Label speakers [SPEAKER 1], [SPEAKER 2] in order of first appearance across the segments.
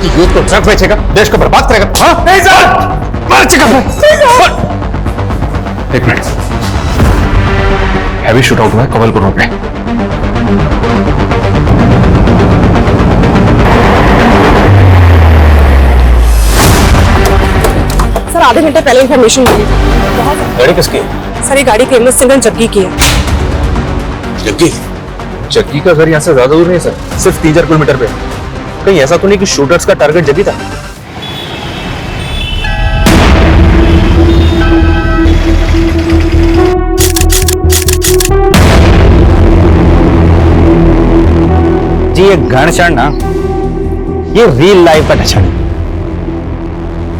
[SPEAKER 1] Youth को drug बेचेगा, देश को बर्बाद करेगा। हाँ नहीं सर, मार चिका। एक मिनट, हैवी शूट आउट हुआ है कवलपुर रोड पे।
[SPEAKER 2] सर आधे घंटे पहले इंफॉर्मेशन मिली।
[SPEAKER 1] गाड़ी किसकी?
[SPEAKER 2] सर ये गाड़ी फेमस सिंगर जग्गी की है।
[SPEAKER 1] जग्गी? जग्गी का घर यहाँ से ज्यादा दूर नहीं है सर, सिर्फ 3-4 किलोमीटर पे। कहीं ऐसा तो नहीं कि शूटर्स का टारगेट जग्गी था?
[SPEAKER 3] जी ये घर्षण ना, ये रियल लाइफ का टचन।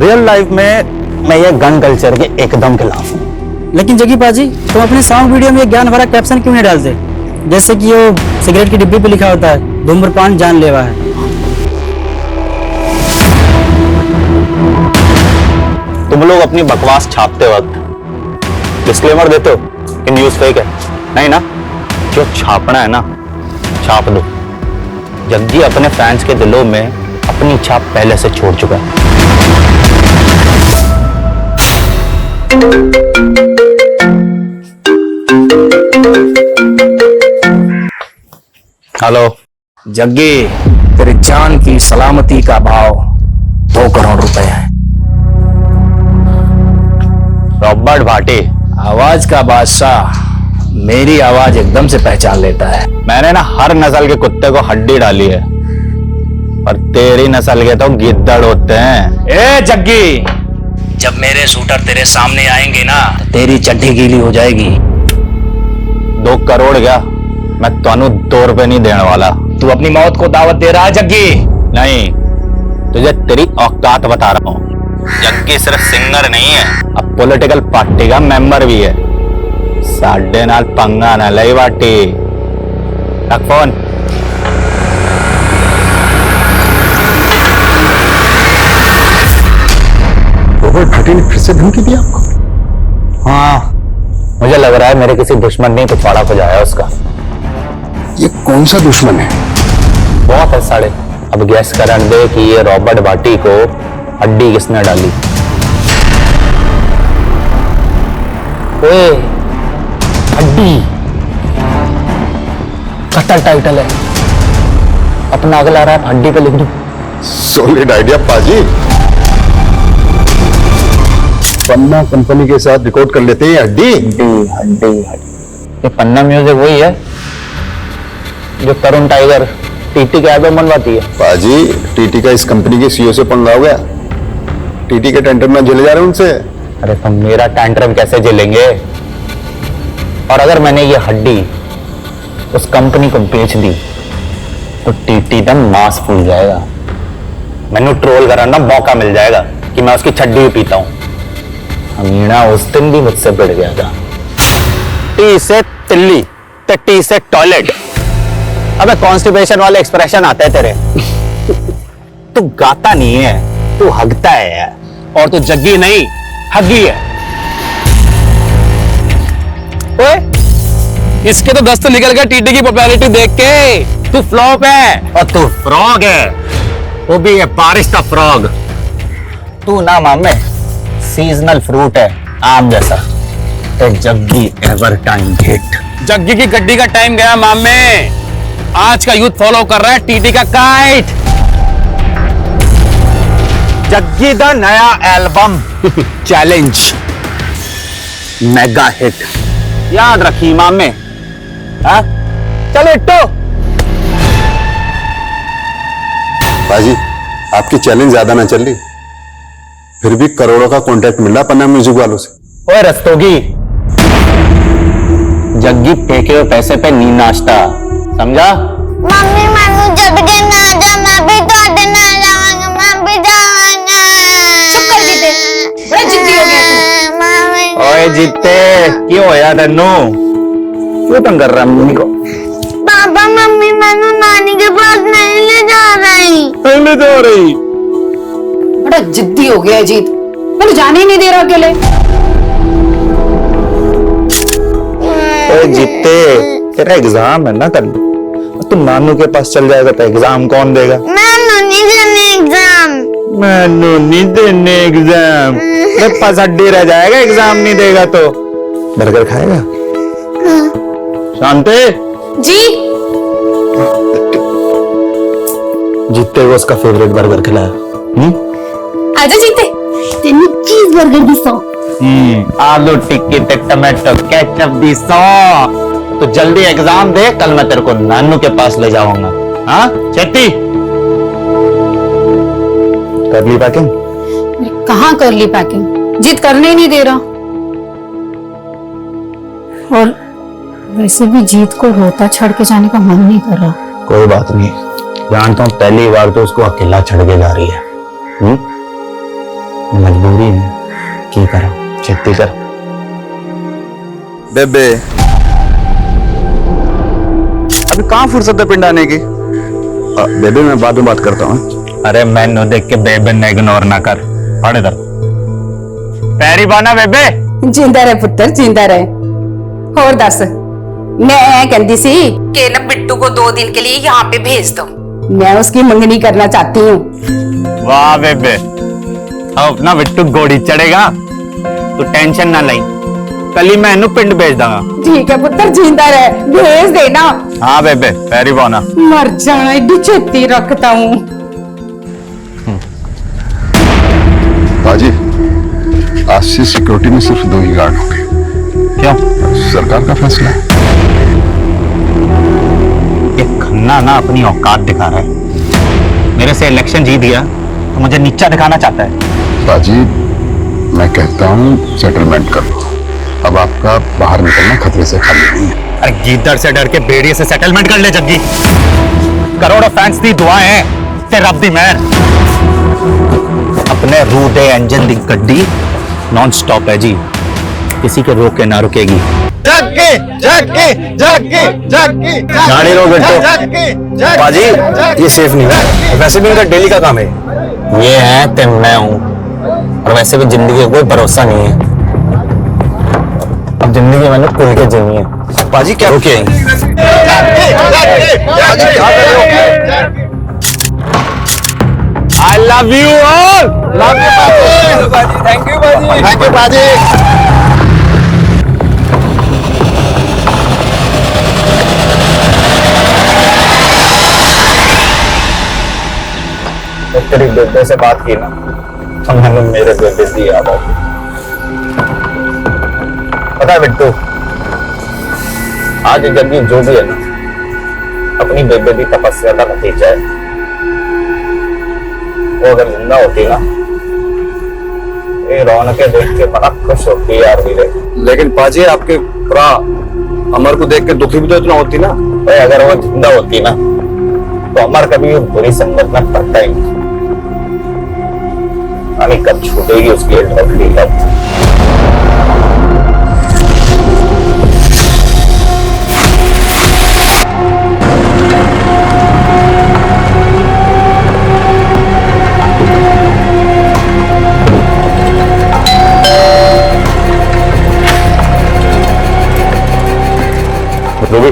[SPEAKER 3] रियल लाइफ में मैं ये गन कल्चर के एकदम खिलाफ हूँ।
[SPEAKER 4] लेकिन जग्गी पाजी, तुम अपने सॉन्ग वीडियो में ज्ञान भरा कैप्शन क्यों नहीं डालते? जैसे कि वो सिगरेट की डिब्बी पे लिखा होता है, धूम्रपान जानलेवा है।
[SPEAKER 3] तुम लोग अपनी बकवास छापते वक्त डिस्क्लेमर देते हो कि न्यूज फेक है? नहीं ना, जो छापना है ना छाप दो। जग्गी अपने फैंस के दिलों में अपनी छाप पहले से छोड़ चुका है। हेलो
[SPEAKER 5] जग्गी, तेरी जान की सलामती का भाव 2 करोड़ रुपए है।
[SPEAKER 3] रॉबर्ट भाटी,
[SPEAKER 5] आवाज का बादशाह मेरी आवाज एकदम से पहचान लेता है।
[SPEAKER 3] मैंने ना हर नस्ल के कुत्ते को हड्डी डाली है, पर तेरी नस्ल के तो गिद्दड़ होते हैं।
[SPEAKER 5] ए जग्गी, जब मेरे शूटर तेरे सामने आएंगे ना तो तेरी चड्डी गीली हो जाएगी।
[SPEAKER 3] 2 करोड़ क्या, मैं तानू 2 रुपए नहीं देने वाला।
[SPEAKER 5] तू अपनी मौत को दावत दे रहा है जग्गी?
[SPEAKER 3] नहीं, तुझे तेरी औकात बता रहा हूँ। जग्गी सिर्फ सिंगर नहीं है, अब पॉलिटिकल पार्टी का मेंबर भी है। साढ़े नाल पंगा ना लई बाटी। रख फोन।
[SPEAKER 1] रॉबर्ट भाटी ने फिर से धमकी दी आपको?
[SPEAKER 3] हाँ, मुझे लग रहा है मेरे किसी दुश्मन ने पिछवाड़ा को जाया उसका।
[SPEAKER 1] ये कौन सा दुश्मन है?
[SPEAKER 3] बहुत है साढ़े। अब गैस करने दे कि ये रॉबर्ट भाटी को हड्डी किसने डाली। ओए, हड्डी कत्ल टाइटल है अपना, अगला रैप हड्डी पे लिख दूं।
[SPEAKER 1] सॉलिड आइडिया पाजी। पन्ना कंपनी के साथ रिकॉर्ड कर लेते हैं हड्डी।
[SPEAKER 3] हड्डी ये पन्ना म्यूजिक वही है जो तरुण टाइगर टीटी का एल्बम बनवाती है।
[SPEAKER 1] पाजी, टीटी का इस कंपनी के सीईओ से पंगा हो गया। टीटी के टेंटर में झेले जा रहे हैं उनसे।
[SPEAKER 3] अरे तुम मेरा टेंट्रम कैसे झेलेंगे? और अगर मैंने ये हड्डी उस कंपनी को बेच दी तो टीटी दम मांस फूल जाएगा। मैंने ट्रोल कराना मौका मिल जाएगा कि मैं उसकी छड्डी भी पीता हूं। अमीना उस दिन भी मुझसे भिड़ गया था। टी से तिल्ली तो टी से टॉयलेट। अबे कॉन्स्टिपेशन वाले एक्सप्रेशन आते हैं तेरे। तू गाता नहीं है, तू हगता है यार।
[SPEAKER 5] और तू जग्गी नहीं, हग्गी है। ओए, इसके तो दस्त निकल गए टीटी की पॉपुलैरिटी देख के। तू फ्लॉप है।
[SPEAKER 3] और तू फ्रॉग है, वो भी है बारिश का फ्रॉग। तू ना मामे सीजनल फ्रूट है, आम जैसा। Jaggi ever time hit.
[SPEAKER 5] Jaggi की गड्डी का टाइम गया मामे। आज का यूथ फॉलो कर रहा है टीटी का काइट।
[SPEAKER 3] जग्गी दा नया एल्बम चैलेंज मेगा हिट, याद रखी मामे। हाँ चलो इट्टो।
[SPEAKER 1] पाजी, आपकी चैलेंज ज्यादा ना चल रही, फिर भी करोड़ों का कॉन्ट्रैक्ट मिल रहा पन्ना म्यूजिक वालों से।
[SPEAKER 3] ओए रस्तोगी, जग्गी फेंके हुए पैसे पे नी नाश्ता, समझा?
[SPEAKER 6] मम्मी मैनू छड़ के ना जा, मैं भी तोड़े ना जाऊंगा, मैं भी जाऊंगा।
[SPEAKER 2] चुप कर जीते, बड़ा जिद्दी हो गया तू।
[SPEAKER 3] ओए जीते, क्यों होया तन्नू? क्यों तंग कर रहा मम्मी को?
[SPEAKER 6] पापा मम्मी मैनू नानी के पास नहीं ले जा रही।
[SPEAKER 3] नहीं ले जा रही?
[SPEAKER 2] बड़ा जिद्दी हो गया जीत, मैंने जाने ही नहीं दे रहा अकेले।
[SPEAKER 3] ओए जीते, तेरा एग्जाम है ना कल, तुम नानू के पास चल जाएगा तो एग्जाम कौन देगा?
[SPEAKER 6] मैं नहीं जाने एग्जाम।
[SPEAKER 3] मैनू नहीं देने एग्जाम। बस अड्डी रह जाएगा एग्जाम नहीं देगा तो। बर्गर खाएगा? शांति
[SPEAKER 2] जी
[SPEAKER 3] जीतते को उसका फेवरेट बर्गर खिलाया।
[SPEAKER 2] आजा जीते तेन चीज बर्गर दी 100
[SPEAKER 3] आलू टिक्की ते टमाटो केचप दी 100। तो जल्दी एग्जाम दे, कल मैं तेरे को नानू के पास ले जाऊंगा। हाँ छेती कर ली पैकिंग?
[SPEAKER 2] कहाँ कर ली पैकिंग, जीत करने ही नहीं दे रहा। और वैसे भी जीत को रोता छड़ के जाने का मन नहीं कर रहा।
[SPEAKER 3] कोई बात नहीं, जानता हूँ पहली बार तो उसको अकेला छड़ के जा रही है। मजबूरी है, की करा, छेती कर।
[SPEAKER 1] बेबे अभी कहाँ फुर्सत है पिंड आने की? बेबे मैं बाद में बात करता हूँ।
[SPEAKER 3] अरे मैनू देख के बेबे ने इग्नोर ना कर। पढ़ इधर पैरी बाना बेबे।
[SPEAKER 7] जिंदा रहे पुत्र जिंदा रहे। और दस मैं कहती सी कि ना बिट्टू को 2 दिन के लिए यहाँ पे भेज दो, मैं उसकी मंगनी करना चाहती हूँ।
[SPEAKER 3] वाह बेबे, अब अपना बिट्टू घोड़ी चढ़ेगा, तू टेंशन ना लाई, कल ही मैं इन्हू पिंड भेज दूंगा।
[SPEAKER 7] ठीक है पुत्र जिंदा रहे, भेज देना।
[SPEAKER 3] हाँ बेबे पैरी बाना।
[SPEAKER 7] मर जाना, एडी छेती रखता हूँ।
[SPEAKER 1] बाजी आज से सिक्योरिटी में सिर्फ 2 ही गार्ड होंगे।
[SPEAKER 3] क्यों?
[SPEAKER 1] सरकार का फैसला है।
[SPEAKER 3] ये खन्ना ना अपनी औकात दिखा रहा है। मेरे से इलेक्शन जीत गया तो मुझे नीचा दिखाना चाहता है।
[SPEAKER 1] बाजी मैं कहता हूँ सेटलमेंट कर लो, अब आपका बाहर निकलना खतरे से खाली नहीं है।
[SPEAKER 3] अरे गीदड़ से डर के भेड़िए से सेटलमेंट कर ले जग्गी। करोड़ों फैंस दी दुआएं हैं ते रब दी मेहर। अपने रू दे इंजन दी गड्डी नॉन स्टॉप है जी, किसी के रोके ना रुकेगी।
[SPEAKER 8] जाके जाके जाके जाके
[SPEAKER 3] गाड़ी रोक बेटो।
[SPEAKER 8] बाजी ये सेफ नहीं है, वैसे भी इनका डेली का काम है।
[SPEAKER 3] ये है ते मैं हूं, और वैसे भी जिंदगी का कोई भरोसा नहीं है। अब जिंदगी मैंने खुल के जीनी है।
[SPEAKER 8] बाजी क्या
[SPEAKER 3] रुके I love you all.
[SPEAKER 8] Love you बाजी, थैंक यू बाजी,
[SPEAKER 1] थैंक यू बाजी।
[SPEAKER 3] तेरी बेटे से बात की ना तो मैंने मेरे बेटे की याद आई। पता है बिट्टू, आज जग्गी जो भी है ना अपनी बेबे की तपस्या का नतीजा है। वो अगर जिंदा होती ना, ये रौनकें देख के बड़ा खुश होती यार वीरे।
[SPEAKER 8] लेकिन बाजी आपके पूरा अमर को देख के दुखी भी तो इतना होती ना।
[SPEAKER 3] भाई अगर वो जिंदा होती ना तो अमर कभी बुरी संगत में पड़ता ही नहीं। कब छूटेगी उसकी लौटली लत। रूबी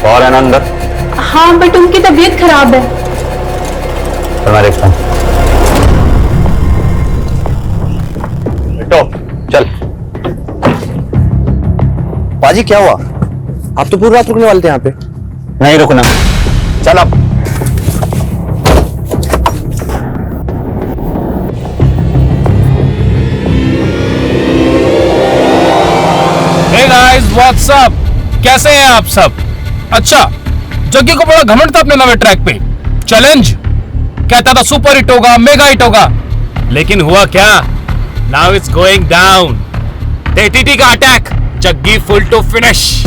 [SPEAKER 3] और है ना अंदर?
[SPEAKER 2] हाँ बट उनकी तबीयत खराब है।
[SPEAKER 3] तो मैं देखता हूँ। बेटो चल।
[SPEAKER 8] बाजी क्या हुआ? आप तो पूरी रात रुकने वाले थे यहाँ पे।
[SPEAKER 3] नहीं रुकना, चल अब।
[SPEAKER 5] Hey guys, what's up? कैसे हैं आप सब? अच्छा, जग्गी को बड़ा घमंड था अपने नवे ट्रैक पे। चैलेंज कहता था सुपर हिट होगा, मेगा हिट होगा, लेकिन हुआ क्या? Now it's going down. TT का अटैक, Jaggi full to finish.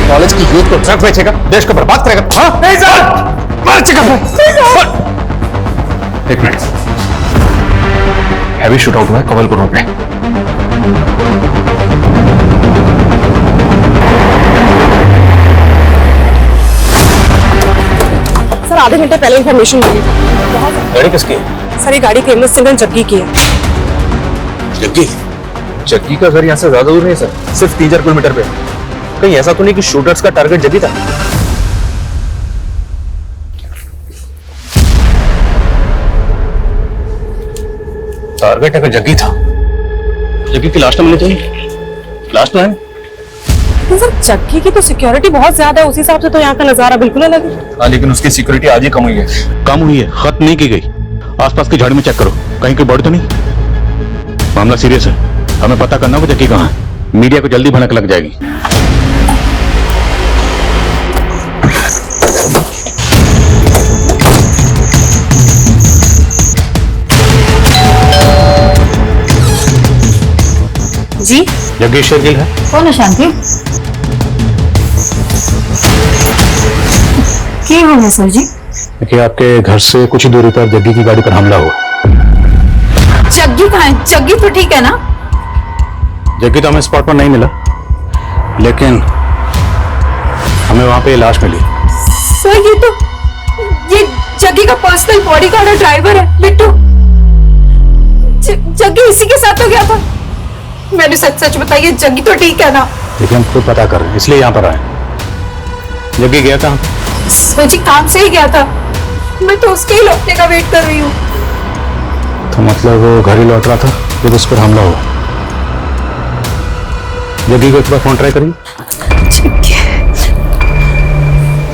[SPEAKER 1] College की यूथ को ट्रक बेचेगा, देश को बर्बाद करेगा। हाँ नहीं सर, मार एक मिनट, हैवी शूट आउट हुआ है कमलपुर रोड पे।
[SPEAKER 9] आधे घंटे पहले इन्फॉर्मेशन मिली।
[SPEAKER 5] गाड़ी किसकी है?
[SPEAKER 9] सर ये गाड़ी फेमस सिंगर जग्गी की है।
[SPEAKER 5] जग्गी? जग्गी का घर यहाँ से ज्यादा दूर नहीं है सर, सिर्फ 3-4 किलोमीटर पे। कहीं ऐसा तो नहीं कि शूटर्स का टारगेट जग्गी था? टारगेट अगर जग्गी था, जग्गी की लाश तो मिलनी चाहिए। लाश तो है।
[SPEAKER 9] लेकिन सर जग्गी की तो सिक्योरिटी बहुत ज्यादा है, उस हिसाब से तो यहाँ का नजारा बिल्कुल अलग है।
[SPEAKER 5] हाँ, लेकिन उसकी सिक्योरिटी आज ही कम हुई है।
[SPEAKER 10] कम हुई है, खत्म नहीं की गई। आसपास की झाड़ी में चेक करो, कहीं कोई बॉडी तो नहीं। मामला सीरियस है, हमें पता करना होगा जग्गी कहाँ है। मीडिया को जल्दी भनक लग जाएगी।
[SPEAKER 9] जी
[SPEAKER 10] जग्गी शेरगिल है।
[SPEAKER 2] कौन है शांति? क्या हो गया सर जी?
[SPEAKER 10] देखिए, आपके घर से कुछ ही दूरी पर जग्गी की गाड़ी पर हमला हुआ।
[SPEAKER 2] जग्गी कहाँ है? जग्गी तो ठीक है ना?
[SPEAKER 10] जग्गी तो हमें स्पॉट पर नहीं मिला, लेकिन हमें वहां पे लाश मिली।
[SPEAKER 2] सर ये जग्गी का पर्सनल बॉडीगार्ड और ड्राइवर है बिट्टू। जग्गी इसी के साथ तो गया था। मैंने सच बताइए, जग्गी तो ठीक है ना?
[SPEAKER 10] देखिए, हम खुद पता कर रहे हैं, इसलिए यहाँ पर आए। जग्गी गया कहाँ?
[SPEAKER 2] सर जी काम से ही गया था, मैं तो उसके ही लौटने का वेट कर रही हूँ।
[SPEAKER 10] तो मतलब वो घर ही लौट रहा था जब उस पर हमला हुआ। जग्गी को एक बार फोन ट्राई करिए।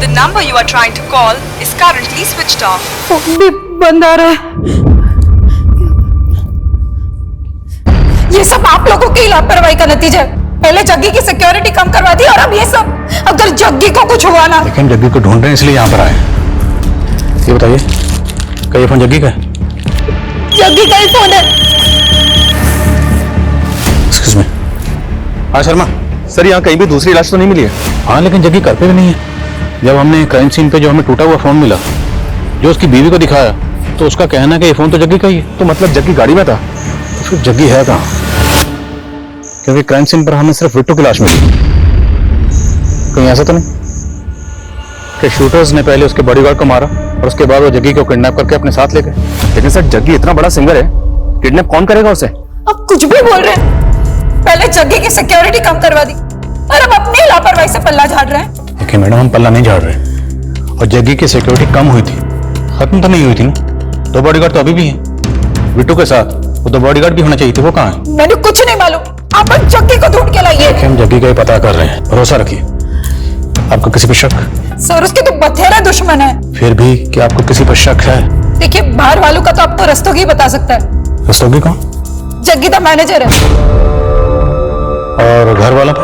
[SPEAKER 9] The number you are trying to call is currently switched off.
[SPEAKER 2] Phone भी बंद आ रहा है। ये सब आप लोगों की लापरवाही का नतीजा है। पहले जग्गी की सिक्योरिटी कम करवा दी और अब ये सब। अगर जग्गी को कुछ हुआ ना।
[SPEAKER 10] लेकिन जग्गी को ढूंढ रहे हैं, इसलिए यहाँ पर आए। ये बताइए, क्या ये फोन जग्गी का है?
[SPEAKER 2] जग्गी का ही फोन है।
[SPEAKER 10] Excuse me.
[SPEAKER 8] हाँ शर्मा सर, यहाँ कहीं भी दूसरी लाश तो नहीं मिली है?
[SPEAKER 10] हाँ, लेकिन जग्गी घर पे भी नहीं है। जब हमने क्राइम सीन पे जो हमें टूटा हुआ फोन मिला, जो उसकी बीवी को दिखाया, तो उसका कहना है कि ये फोन तो जग्गी का ही है।
[SPEAKER 8] तो मतलब जग्गी गाड़ी में था?
[SPEAKER 10] तो फिर जग्गी है कहाँ? क्योंकि क्राइम सीन पर हमें सिर्फ बिट्टू की लाश मिली। कहीं ऐसा तो नहीं कि शूटर्स ने पहले उसके बॉडीगार्ड को मारा और उसके बाद वो जग्गी को किडनैप करके अपने साथ ले गए?
[SPEAKER 8] लेकिन सर जग्गी इतना बड़ा सिंगर है, किडनैप कौन करेगा उसे?
[SPEAKER 2] अब कुछ भी बोल रहे हैं। पहले जग्गी की सिक्योरिटी कम करवा दी और अब अपनी लापरवाही से पल्ला झाड़ रहे हैं।
[SPEAKER 10] देखिए मैडम, हम पल्ला नहीं झाड़ रहे, और जग्गी की सिक्योरिटी कम हुई थी, खत्म तो नहीं हुई थी ना। 2 बॉडीगार्ड तो अभी भी हैं बिट्टू के साथ। वो 2 बॉडीगार्ड भी होना चाहिए थे, वो कहाँ है?
[SPEAKER 2] मैंने कुछ नहीं मालूम, आप जग्गी को ढूंढ के लाइए।
[SPEAKER 10] हम जग्गी का ही पता कर रहे हैं, भरोसा रखिए। आपको किसी पर शक?
[SPEAKER 2] सर उसके तो बथेरा दुश्मन है।
[SPEAKER 10] फिर भी क्या आपको किसी पर शक है?
[SPEAKER 2] देखिए बाहर वालों का तो आपको रस्तोगी ही बता सकता है।
[SPEAKER 10] रस्तोगी कौन?
[SPEAKER 2] जग्गी का मैनेजर है।
[SPEAKER 10] और घर वालों पे?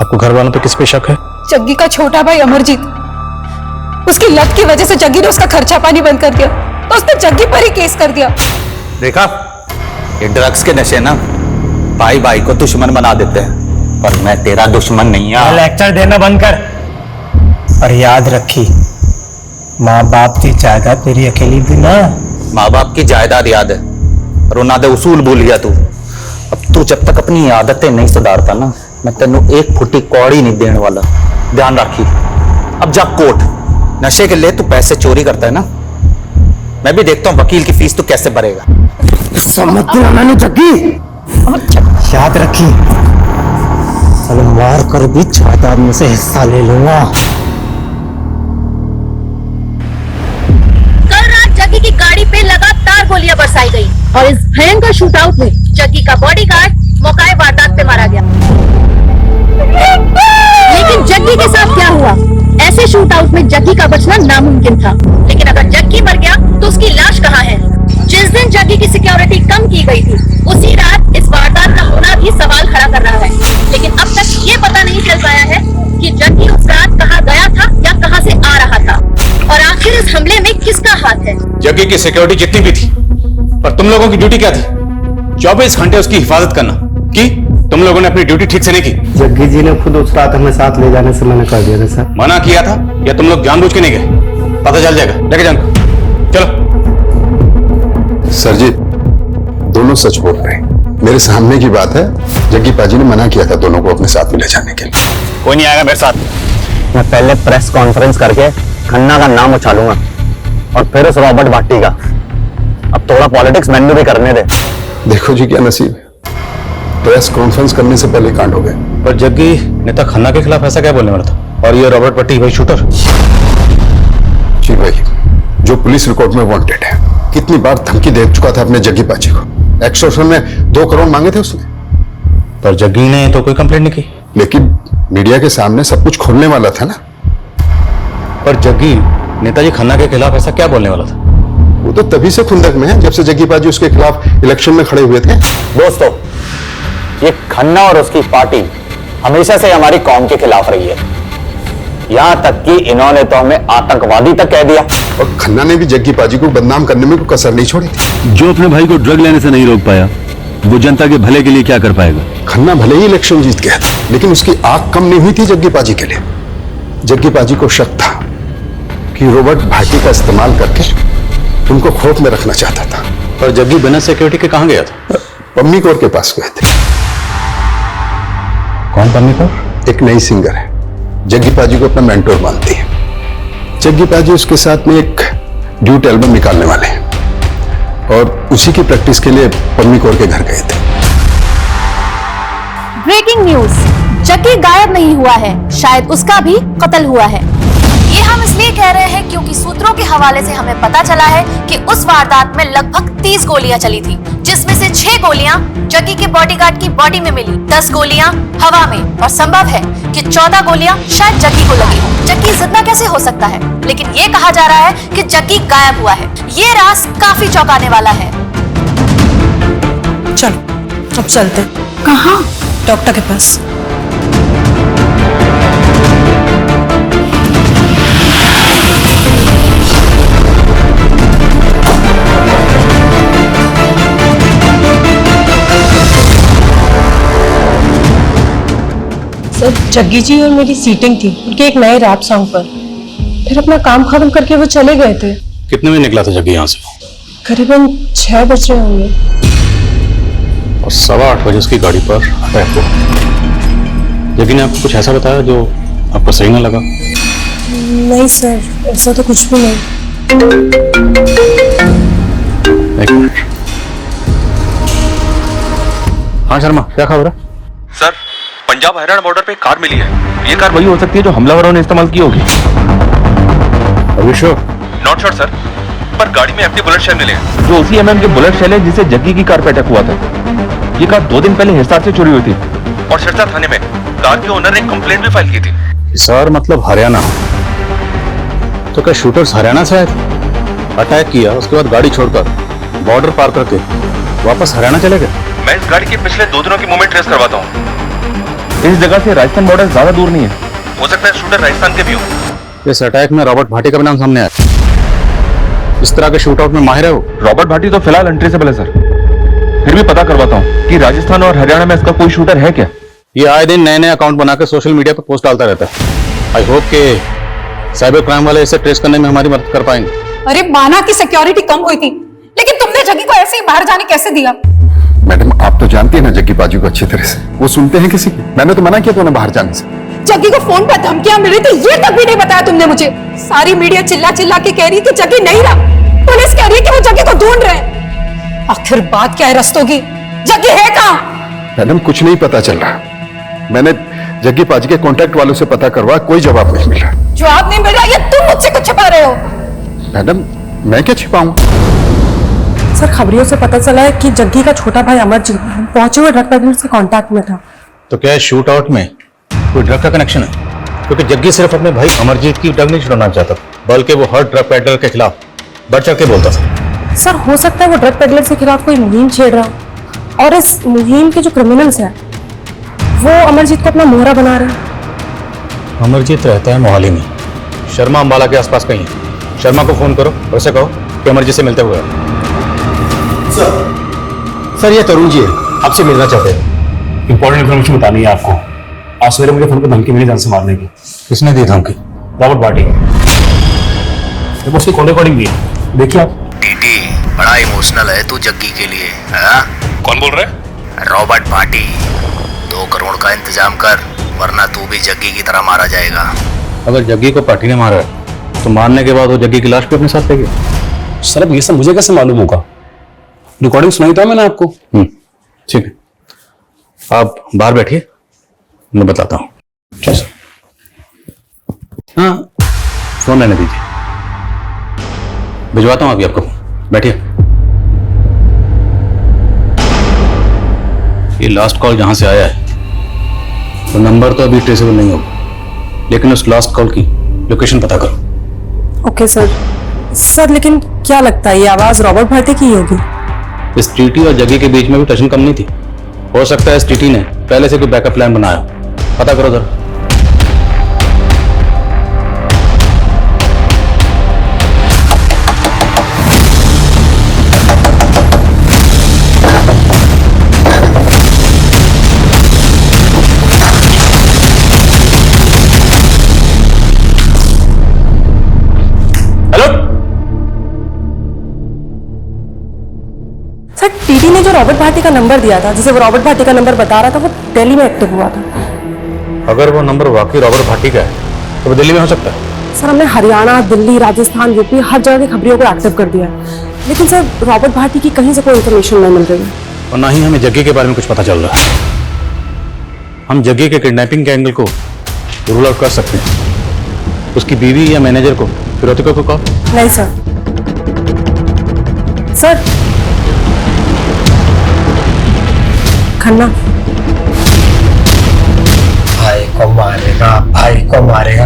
[SPEAKER 10] आपको घर वालों पे किस पे शक है?
[SPEAKER 2] जग्गी का छोटा भाई अमरजीत, उसकी लत की वजह से जग्गी ने उसका खर्चा पानी बंद कर दिया, तो उसने जग्गी पर ही केस कर दिया।
[SPEAKER 3] देखा, ये ड्रग्स के नशे ना भाई भाई को दुश्मन बना देते हैं, पर मैं तेरा दुश्मन नहीं है।
[SPEAKER 4] लेक्चर देना बंद कर और याद रखी, माँ बाप की जायदाद तेरी अकेली थी ना।
[SPEAKER 3] माँ बाप की जायदाद याद है, रोना दे उसूल भूल गया तू। अब तू जब तक अपनी आदतें नहीं सुधारता ना, मैं तेनू एक फुटी कौड़ी नहीं देने वाला, ध्यान रखी। अब जा कोर्ट, नशे के लिए तू पैसे चोरी करता है ना, मैं भी देखता हूँ वकील की फीस तू कैसे भरेगा।
[SPEAKER 4] मैंने जग्गी याद रखी, चलो मार कर भी जायदाद में से हिस्सा ले लूंगा।
[SPEAKER 11] कल रात जग्गी की गाड़ी पे लगातार गोलियां बरसाई गई और इस भयंकर शूटआउट में जग्गी का बॉडीगार्ड मौके वारदात पे मारा गया। लेकिन जग्गी के साथ क्या हुआ? ऐसे शूटआउट में जग्गी का बचना नामुमकिन था, लेकिन अगर जग्गी मर गया तो उसकी लाश कहाँ है? जिस दिन जग्गी की सिक्योरिटी कम की गई थी, उसी रात इस वारदात का होना भी सवाल खड़ा कर रहा है। लेकिन अब तक ये पता नहीं चल पाया है कि जग्गी उस रात कहाँ गया था या कहाँ से आ रहा था, और आखिर इस हमले में किसका हाथ है?
[SPEAKER 10] जग्गी की सिक्योरिटी जितनी भी थी, पर तुम लोगों की ड्यूटी क्या थी? 24 घंटे उसकी हिफाजत करना। की तुम लोगों ने अपनी ड्यूटी ठीक से नहीं की?
[SPEAKER 4] जग्गी जी ने खुद उस रात हमें साथ ले जाने से मना कर दिया था सर।
[SPEAKER 10] मना किया था या तुम लोग जानबूझ के नहीं गए? पता चल जाएगा, लेके जाओ। चलो।
[SPEAKER 1] सर जी दोनों सच बोल रहे हैं, मेरे सामने की बात है। जग्गी पाजी ने मना किया था दोनों को अपने साथ में ले जाने के लिए।
[SPEAKER 3] कोई नहीं आएगा मेरे साथ। मैं पहले प्रेस कॉन्फ्रेंस करके खन्ना का नाम उछालूंगा और फिर उस रॉबर्ट भाटी का। अब थोड़ा पॉलिटिक्स मैंने भी करने दे।
[SPEAKER 1] देखो जी क्या नसीब है, प्रेस कॉन्फ्रेंस करने से पहले कांड हो गए।
[SPEAKER 10] पर जग्गी नेता खन्ना के खिलाफ ऐसा क्या बोलने वाला था? और ये रॉबर्ट भट्टी भाई शूटर?
[SPEAKER 1] जी भाई, जो पुलिस रिकॉर्ड में वांटेड है, कितनी बार धमकी दे चुका था अपने जग्गी पाजी को। एक्सटॉर्शन में 2 करोड़ मांगे थे उसने।
[SPEAKER 10] पर जग्गी ने तो कोई कंप्लेंट नहीं की।
[SPEAKER 1] लेकिन मीडिया के सामने सब कुछ खोलने वाला था ना।
[SPEAKER 10] पर जग्गी नेताजी खन्ना के खिलाफ ऐसा क्या बोलने वाला था?
[SPEAKER 1] वो तो तभी से खुंदक में है जब से जग्गी पाजी उसके खिलाफ इलेक्शन में खड़े हुए थे।
[SPEAKER 3] दोस्तों, ये खन्ना और उसकी पार्टी हमेशा से हमारी कौम के खिलाफ रही है। यहां तक कि इन्होंने तो हमें आतंकवादी तक कह दिया।
[SPEAKER 1] और खन्ना ने भी जग्गी पाजी को बदनाम करने में कोई कसर नहीं छोड़ी थी।
[SPEAKER 12] जो अपने भाई को ड्रग लेने से नहीं रोक पाया, वो जनता के भले के लिए क्या कर पाएगा?
[SPEAKER 1] खन्ना भले ही इलेक्शन जीत गया था, लेकिन उसकी आंख कम नहीं हुई थी जग्गी पाजी के लिए। जग्गी पाजी को शक था कि रॉबर्ट भाटी का इस्तेमाल करके उनको खौफ में रखना चाहता था।
[SPEAKER 10] पर जग्गी बिना सिक्योरिटी के कहां गया था?
[SPEAKER 1] पम्मी कौर के पास गए थे।
[SPEAKER 10] कौन पम्मी कौर?
[SPEAKER 1] एक नई सिंगर है, जग्गी पाजी को अपना मेंटोर मानती है। जग्गी पाजी उसके साथ में एक ड्यूट एल्बम निकालने वाले हैं और उसी की प्रैक्टिस के लिए पम्मी कौर के घर गए थे।
[SPEAKER 11] ब्रेकिंग न्यूज, जग्गी गायब नहीं हुआ है, शायद उसका भी कत्ल हुआ है। ये हम इसलिए कह रहे हैं क्योंकि सूत्रों के हवाले से हमें पता चला है कि उस वारदात में लगभग 30 गोलियां चली थी, जिसमें से 6 गोलियां जग्गी के बॉडीगार्ड की बॉडी में मिली, 10 गोलियां हवा में, और संभव है कि 14 गोलियां शायद जग्गी को लगी हो। जग्गी जिंदा कैसे हो सकता है? लेकिन ये कहा जा रहा है कि जग्गी गायब हुआ है। ये राज काफी चौंकाने वाला है।
[SPEAKER 2] चलो अब चलते। कहाँ? डॉक्टर के पास।
[SPEAKER 9] सर, जग्गी जी और मेरी सीटिंग थी उनके एक नए रैप सॉन्ग पर। फिर अपना काम खत्म करके वो चले गए थे।
[SPEAKER 10] कितने बजे निकला था जग्गी यहाँ से?
[SPEAKER 9] करीबन 6 बज रहे होंगे।
[SPEAKER 10] और 8:15 बजे उसकी गाड़ी पर अटैक हुआ। जग्गी ने आपको कुछ ऐसा बताया जो आपको सही ना लगा?
[SPEAKER 9] नहीं सर, ऐसा तो कुछ भी नहीं।
[SPEAKER 10] एक मिनट। हाँ शर्मा, क्या खबर है?
[SPEAKER 8] सर, पंजाब हरियाणा बॉर्डर पे एक कार मिली है। ये कार वही हो सकती है जो हमलावरों ने इस्तेमाल की होगी। नॉट श्योर सर, पर गाड़ी में एफटी बुलेट शेल मिले हैं, जो उसी एमएम के बुलेट शेल है जिसे जग्गी की कार पे अटैक हुआ था। ये कार 2 दिन पहले हिसार से चोरी हुई थी और सिरसा थाने में कार के ओनर ने कंप्लेंट भी फाइल की थी।
[SPEAKER 10] हिसार मतलब हरियाणा? तो क्या शूटर्स हरियाणा से आए थे? अटैक किया, उसके बाद गाड़ी छोड़कर बॉर्डर पार करके वापस हरियाणा चले गए?
[SPEAKER 8] मैं इस गाड़ी के पिछले 2 दिनों की मूवमेंट ट्रेस करवाता हूँ। इस जगह से राजस्थान बॉर्डर ज्यादा दूर नहीं है, हो सकता है शूटर राजस्थान के भी हो।
[SPEAKER 10] इस अटैक में रॉबर्ट भाटी का भी नाम सामने आया। इस तरह के शूट आउट में माहिर है वो।
[SPEAKER 8] रॉबर्ट भाटी तो फिलहाल अनट्रेसेबल है सर, फिर भी पता करवाता हूँ कि राजस्थान और हरियाणा में इसका कोई शूटर है क्या।
[SPEAKER 10] ये आए दिन नए नए अकाउंट बनाकर सोशल मीडिया पर पोस्ट डालता रहता है। आई होप कि साइबर क्राइम वाले इसे ट्रेस करने में हमारी मदद कर पाएंगे।
[SPEAKER 2] अरे माना की सिक्योरिटी कम हुई थी, लेकिन तुमने जग्गी को ऐसे ही बाहर जाने कैसे दिया?
[SPEAKER 1] मैडम, आप तो जानती है ना जग्गी पाजी को अच्छी तरह से। वो सुनते हैं किसी की? मैंने तो मना किया था उन्हें बाहर जाने से।
[SPEAKER 2] जग्गी को फोन पर धमकियां मिली थी, ये तक भी नहीं बताया तुमने मुझे। सारी मीडिया चिल्ला चिल्ला के कह रही कि जग्गी नहीं रहा, पुलिस कह रही है कि वो जग्गी को ढूंढ रहे हैं। आखिर बात क्या है रस्तों की? जग्गी है कहाँ?
[SPEAKER 1] मैडम, कुछ नहीं पता चल रहा। मैंने जग्गी पाजी के कांटेक्ट वालों से पता करवा, कोई जवाब नहीं मिला।
[SPEAKER 2] जवाब नहीं मिल रहा, ये तुम मुझसे कुछ छिपा रहे हो?
[SPEAKER 1] मैडम, मैं क्या छिपाऊं?
[SPEAKER 9] सर, खबरियों से पता चला है कि जग्गी का छोटा भाई अमरजीत पहुंचे हुए ड्रग पेडलर्स के कांटेक्ट में था।
[SPEAKER 10] तो क्या शूट आउट में कोई ड्रग का कनेक्शन है? क्योंकि जग्गी सिर्फ अपने भाई अमरजीत की ड्रग नहीं छुड़ाना चाहता, बल्कि वो हर ड्रग पेडलर के खिलाफ बढ़ चढ़ के बोलता था।
[SPEAKER 9] सर, हो सकता है वो ड्रग पेडलर के खिलाफ कोई मुहिम छेड़ रहा हो और इस मुहिम के जो क्रिमिनल्स हैं वो अमरजीत को अपना मोहरा बना रहे हैं।
[SPEAKER 10] अमरजीत रहता है मोहाली में, शर्मा अंबाला के आसपास कहीं है। शर्मा को फोन करो और उसे कहो कि अमरजीत से मिलते हुए।
[SPEAKER 4] सर, ये तरुण जी है, आपसे मिलना चाहते हैं।
[SPEAKER 12] इंपॉर्टेंट इन्फॉर्मेशन बतानी है आपको। आज सवेरे मुझे फोन पर धमकी मिली जान से मारने की।
[SPEAKER 10] किसने दी धमकी?
[SPEAKER 12] रॉबर्ट भाटी। उसकी कॉल रिकॉर्डिंग भी है, देखिए आप।
[SPEAKER 3] टीटी, बड़ा इमोशनल है तू जग्गी के लिए।
[SPEAKER 8] कौन बोल रहा है?
[SPEAKER 3] रॉबर्ट भाटी, 2 करोड़ का इंतजाम कर, वरना तू भी जग्गी की तरह मारा जाएगा।
[SPEAKER 10] अगर जग्गी को पार्टी ने मारा है तो मारने के बाद वो जग्गी की लाश भी अपने साथ ले गए।
[SPEAKER 12] सर अब ये सब मुझे कैसे मालूम होगा? रिकॉर्डिंग सुनाई था मैंने आपको।
[SPEAKER 10] ठीक है, आप बाहर बैठिए, मैं बताता हूँ। हाँ, फोन लेने दीजिए, भिजवाता हूँ अभी आपको। बैठिए। ये लास्ट कॉल जहां से आया है तो नंबर तो अभी ट्रेसेबल नहीं होगा, लेकिन उस लास्ट कॉल की लोकेशन पता करो।
[SPEAKER 9] Okay sir. सर लेकिन क्या लगता है ये आवाज रॉबर्ट भाटी की ही होगी?
[SPEAKER 10] इस टीटी और जग्गी के बीच में भी टशन कम नहीं थी। हो सकता है इस टीटी ने पहले से कोई बैकअप प्लान बनाया, पता करो जरा।
[SPEAKER 9] सर टीटी ने जो रॉबर्ट भाटी का नंबर दिया था, जिसे वो रॉबर्ट भाटी का नंबर बता रहा था, वो दिल्ली में एक्टिव हुआ था।
[SPEAKER 10] अगर वो नंबर वाकई रॉबर्ट भाटी का है तो वो दिल्ली में हो सकता है।
[SPEAKER 9] सर हमने हरियाणा, दिल्ली, राजस्थान, यूपी हर जगह की खबरियों को एक्टिव कर दिया है, लेकिन सर रॉबर्ट भाटी की कहीं से कोई इन्फॉर्मेशन नहीं मिल रही है।
[SPEAKER 10] और ना ही हमें जग्गी के बारे में कुछ पता चल रहा है। हम जग्गी के किडनैपिंग के एंगल को रूल आउट कर सकते हैं। उसकी बीवी या मैनेजर को, फिरोतिका को कॉल?
[SPEAKER 9] नहीं सर। सर खन्ना
[SPEAKER 4] भाई को मारेगा, भाई को मारेगा।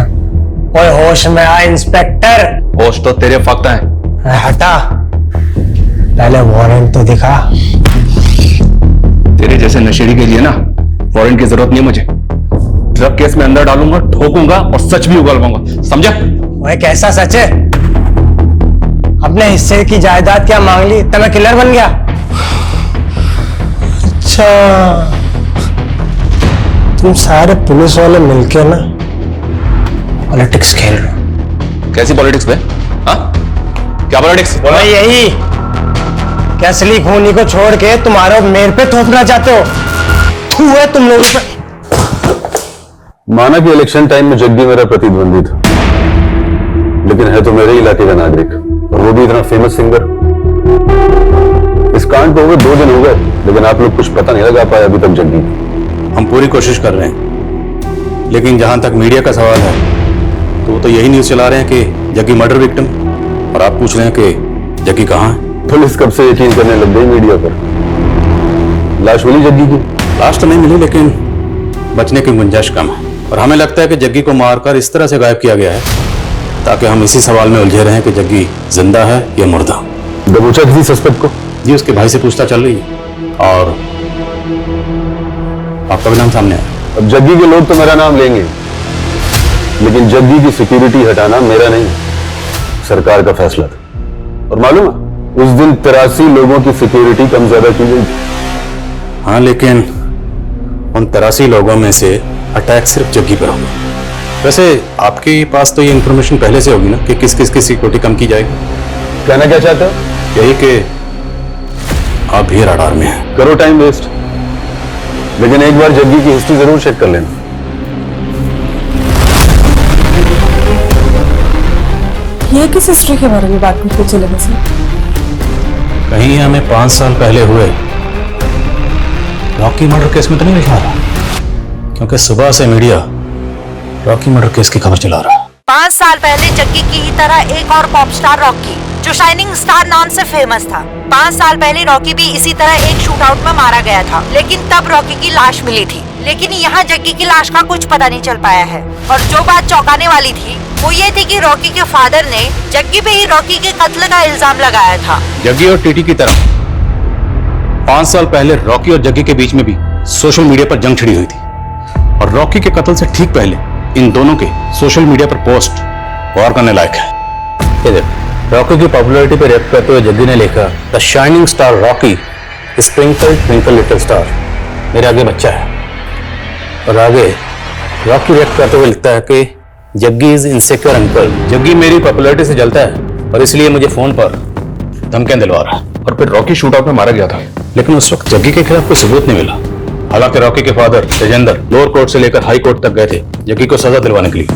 [SPEAKER 4] ओए होश में आ इंस्पेक्टर।
[SPEAKER 8] होश तो तेरे फक्त हैं।
[SPEAKER 4] हटा, पहले वारंट तो दिखा।
[SPEAKER 8] तेरे जैसे नशेड़ी के लिए ना वारंट की जरूरत नहीं मुझे। ड्रग केस में अंदर डालूंगा, ठोकूंगा और सच भी उगलवाऊंगा, समझा?
[SPEAKER 4] ओए कैसा सच है? अपने हिस्से की जायदाद क्या मांग ली, तब मैं किलर बन गया? अच्छा, तुम सारे पुलिस वाले मिलके ना पॉलिटिक्स खेल रहे हो।
[SPEAKER 8] कैसी पॉलिटिक्स बे? हाँ? क्या पॉलिटिक्स?
[SPEAKER 4] बोला यही कि असली खूनी को छोड़ के तुम्हारा मेरे पे थोपना चाहते हो। थू है तुम लोगों पे।
[SPEAKER 1] माना कि इलेक्शन टाइम में जग्गी मेरा प्रतिद्वंदी था, लेकिन है तो मेरे इलाके का नागरिक, और वो भी इतना फेमस सिंगर। इस कांड को 2 दिन हो गए, लेकिन आप लोग कुछ पता नहीं लगा पाए अभी तक जग्गी।
[SPEAKER 10] हम पूरी कोशिश कर रहे हैं, लेकिन जहां तक मीडिया का सवाल है तो वो तो यही न्यूज चला रहे हैं कि जग्गी मर्डर विक्टिम, और आप पूछ रहे हैं कि जग्गी कहाँ है।
[SPEAKER 1] पुलिस कब से यकीन करने लग गई मीडिया पर। लाश मिली जग्गी की?
[SPEAKER 10] लाश तो नहीं मिली, लेकिन बचने की गुंजाइश कम है, और हमें लगता है कि जग्गी को मारकर इस तरह से गायब किया गया है ताकि हम इसी सवाल में उलझे रहें कि जग्गी जिंदा है या मुर्दा।
[SPEAKER 1] दबोचा किसी सस्पेक्ट को?
[SPEAKER 10] जी, उसके भाई से पूछताछ चल रही है, और आपका भी नाम सामने आया।
[SPEAKER 1] अब जग्गी के लोग तो मेरा नाम लेंगे, लेकिन जग्गी की सिक्योरिटी हटाना मेरा नहीं, सरकार का फैसला था। और मालूम है, उस दिन 83 लोगों की सिक्योरिटी कम ज्यादा की गई।
[SPEAKER 10] हाँ, लेकिन उन 83 लोगों में से अटैक सिर्फ जग्गी पर होगा। वैसे आपके पास तो ये इंफॉर्मेशन पहले से होगी ना कि किस किस की सिक्योरिटी कम की जाएगी।
[SPEAKER 1] कहना क्या चाहते हो?
[SPEAKER 10] यही कि आप भी रडार में हैं।
[SPEAKER 1] करो टाइम वेस्ट, लेकिन एक बार जग्गी की हिस्ट्री जरूर चेक कर लेना।
[SPEAKER 9] ये किस हिस्ट्री के बारे में बात करते चले वैसे?
[SPEAKER 10] कहीं हमें 5 साल पहले हुए रॉकी मर्डर केस में तो नहीं लिखा रहा, क्योंकि सुबह से मीडिया रॉकी मर्डर केस की खबर चला रहा है।
[SPEAKER 11] 5 साल पहले जग्गी की ही तरह एक और पॉप स्टार रॉकी, जो शाइनिंग स्टार नाम से फेमस था। 5 साल पहले रॉकी भी इसी तरह एक शूटआउट में मारा गया था, लेकिन तब रॉकी की लाश मिली थी। लेकिन यहाँ जग्गी की लाश का कुछ पता नहीं चल पाया है। और जो बात चौंकाने वाली थी वो ये थी कि रॉकी के फादर ने जग्गी पे ही रॉकी के कत्ल का इल्जाम लगाया था।
[SPEAKER 10] जग्गी और टीटी की तरह 5 साल पहले रॉकी और जग्गी के बीच में भी सोशल मीडिया पर जंग छिड़ी हुई थी, और रॉकी के कत्ल से ठीक पहले इन दोनों के सोशल मीडिया पर पोस्ट गौर करने लायक है। ये देख, रॉकी की पॉपुलैरिटी पर रिएक्ट करते हुए जग्गी ने लिखा, the shining star Rocky sprinkle twinkle little star, मेरे आगे बच्चा है। और आगे रॉकी रिएक्ट करते हुए लिखता है कि Jaggi is insecure uncle, Jaggi मेरी पॉपुलैरिटी से जलता है और इसलिए मुझे फोन पर धमकियां दिलवा रहा है।
[SPEAKER 8] और फिर रॉकी शूटआउट में मारा गया था,
[SPEAKER 10] लेकिन उस वक्त जग्गी के खिलाफ कोई सबूत नहीं मिला। हालांकि रॉकी के फादर तेजेंद्र लोअर कोर्ट से लेकर हाई कोर्ट तक गए थे जग्गी को सजा दिलवाने के लिए।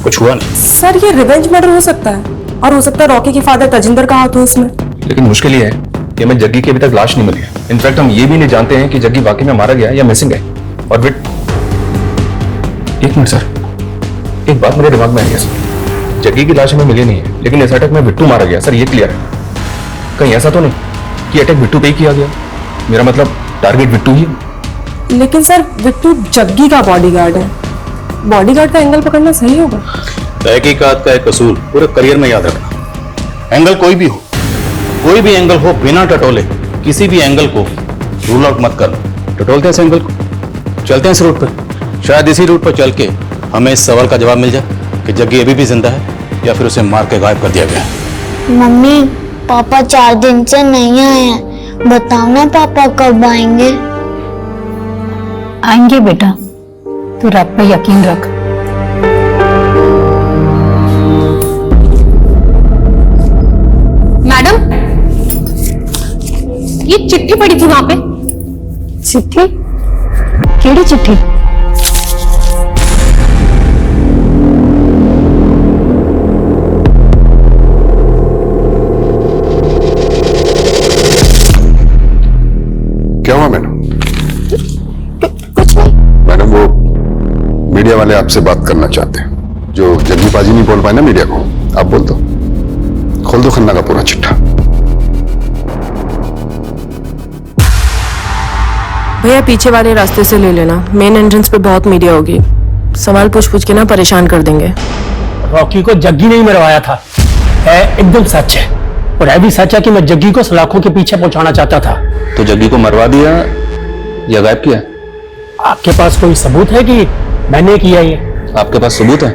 [SPEAKER 10] कुछ हुआ नहीं।
[SPEAKER 9] सर ये रिवेंज मर्डर हो सकता है, और हो सकता है रॉकी के फादर तजिंदर का हाथ हो इसमें।
[SPEAKER 8] लेकिन मुश्किल ये है कि हमें जग्गी की अभी तक लाश नहीं मिली है। इनफैक्ट हम ये भी नहीं जानते हैं कि जग्गी वाकई में मारा गया या मिसिंग है। और फिर एक मिनट सर, एक बात मेरे दिमाग में आई है सर, जग्गी की लाश हमें मिली नहीं है, लेकिन इस अटैक में बिट्टू मारा गया। सर ये क्लियर है, कहीं ऐसा तो नहीं कि अटैक बिट्टू पे ही किया गया? मेरा मतलब टारगेट बिट्टू ही।
[SPEAKER 9] लेकिन सर बिट्टू जग्गी का बॉडीगार्ड है, बॉडीगार्ड का एंगल पकड़ना सही होगा?
[SPEAKER 10] तहकीकात का एक असूल पूरे करियर में याद रखना, एंगल कोई भी हो, कोई भी एंगल हो, बिना टटोले किसी भी एंगल को रूल आउट मत करना। टटोलते हैं इस एंगल को, चलते हैं इस रूट पर, शायद इसी रूट पर चल के हमें इस सवाल का जवाब मिल जाए कि जग्गी अभी भी जिंदा है या फिर उसे मार के गायब कर दिया गया है।
[SPEAKER 6] मम्मी पापा 4 दिन से नहीं आए हैं, बताओ ना पापा कब आएंगे?
[SPEAKER 2] आएंगे बेटा, तू रब पे यकीन रख। मैडम, ये चिट्ठी पड़ी थी वहां पे। चिट्ठी? केड़ी चिट्ठी?
[SPEAKER 1] क्या हुआ मैडम?
[SPEAKER 2] कुछ नहीं।
[SPEAKER 1] मैडम वो मीडिया वाले आपसे बात करना चाहते हैं। जो जग्गी पाजी नहीं बोल पाए ना मीडिया को, आप बोल दो, खोल दो खन्ना का पूरा चिट्ठा।
[SPEAKER 9] भैया पीछे वाले रास्ते से ले लेना, मेन एंट्रेंस पे बहुत मीडिया होगी, सवाल पूछ के ना परेशान कर देंगे।
[SPEAKER 4] रॉकी को जग्गी नहीं मरवाया था, है एकदम सच है, और है भी सच है कि मैं जग्गी को सलाखों के पीछे पहुंचाना चाहता था।
[SPEAKER 8] तो जग्गी को मरवा दिया या गायब किया?
[SPEAKER 4] आपके पास कोई सबूत है कि मैंने किया ये?
[SPEAKER 8] आपके पास सबूत है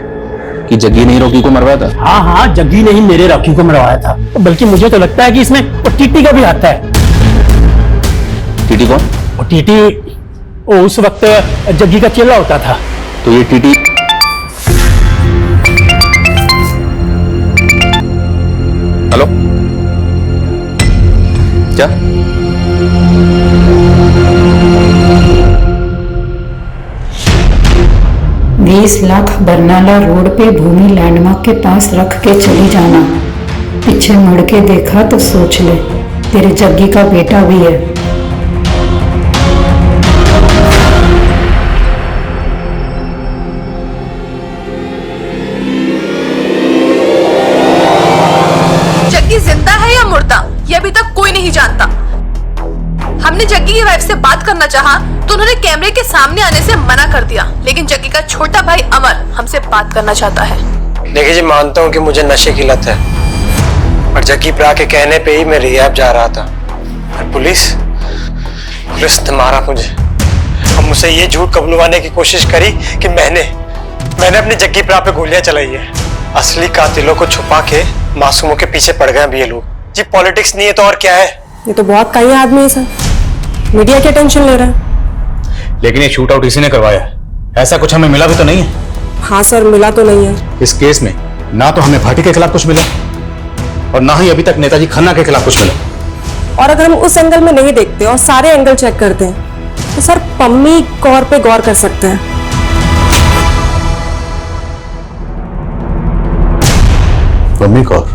[SPEAKER 8] कि जग्गी ने रॉकी को मरवाया था?
[SPEAKER 4] हाँ हाँ, जग्गी ने ही मेरे रॉकी को मरवाया था, बल्कि मुझे तो लगता है कि इसमें वो टीटी का भी हाथ है।
[SPEAKER 8] टीटी कौन?
[SPEAKER 4] वो टीटी वो उस वक्त जग्गी का चेला होता था।
[SPEAKER 8] तो ये टीटी हेलो क्या?
[SPEAKER 2] ₹20 लाख बरनाला रोड पे भूमि लैंडमार्क के पास रख के चली जाना। पीछे मुड़ के देखा तो सोच ले, तेरे जग्गी का बेटा भी है।
[SPEAKER 11] जग्गी जिंदा है या मुर्दा, ये अभी तक कोई नहीं जानता। हमने जग्गी की वाइफ से बात करना चाहा तो उन्होंने कैमरे के सामने आने से मना कर दिया, लेकिन जग्गी का छोटा भाई अमर हमसे बात करना चाहता है।
[SPEAKER 4] देखिए जी, मानता हूँ कि मुझे नशे की लत है, और जग्गी प्रा के कहने पे ही मैं रिहैब जा रहा था, और पुलिस ने मारा मुझे। अब मुझसे ये झूठ कबूलवाने की कोशिश करी कि मैंने अपनी जग्गी प्रा पे गोलियां चलाई है। असली कातिलों को छुपा के मासूमों के पीछे पड़ गए अभी ये लोग। जी पॉलिटिक्स नहीं है तो और क्या है?
[SPEAKER 9] ये तो बहुत कई आदमी है सर, मीडिया की टेंशन ले रहा है।
[SPEAKER 10] लेकिन ये शूट आउट इसी ने करवाया है, ऐसा कुछ हमें मिला भी तो नहीं है।
[SPEAKER 9] हाँ सर, मिला तो नहीं है।
[SPEAKER 10] इस केस में ना तो हमें भाटी के खिलाफ कुछ मिला, और ना ही अभी तक नेताजी खन्ना के खिलाफ कुछ मिला।
[SPEAKER 9] और अगर हम उस एंगल में नहीं देखते और सारे एंगल चेक करते हैं तो सर पम्मी कौर पे गौर कर सकते हैं।
[SPEAKER 10] पम्मी कौर?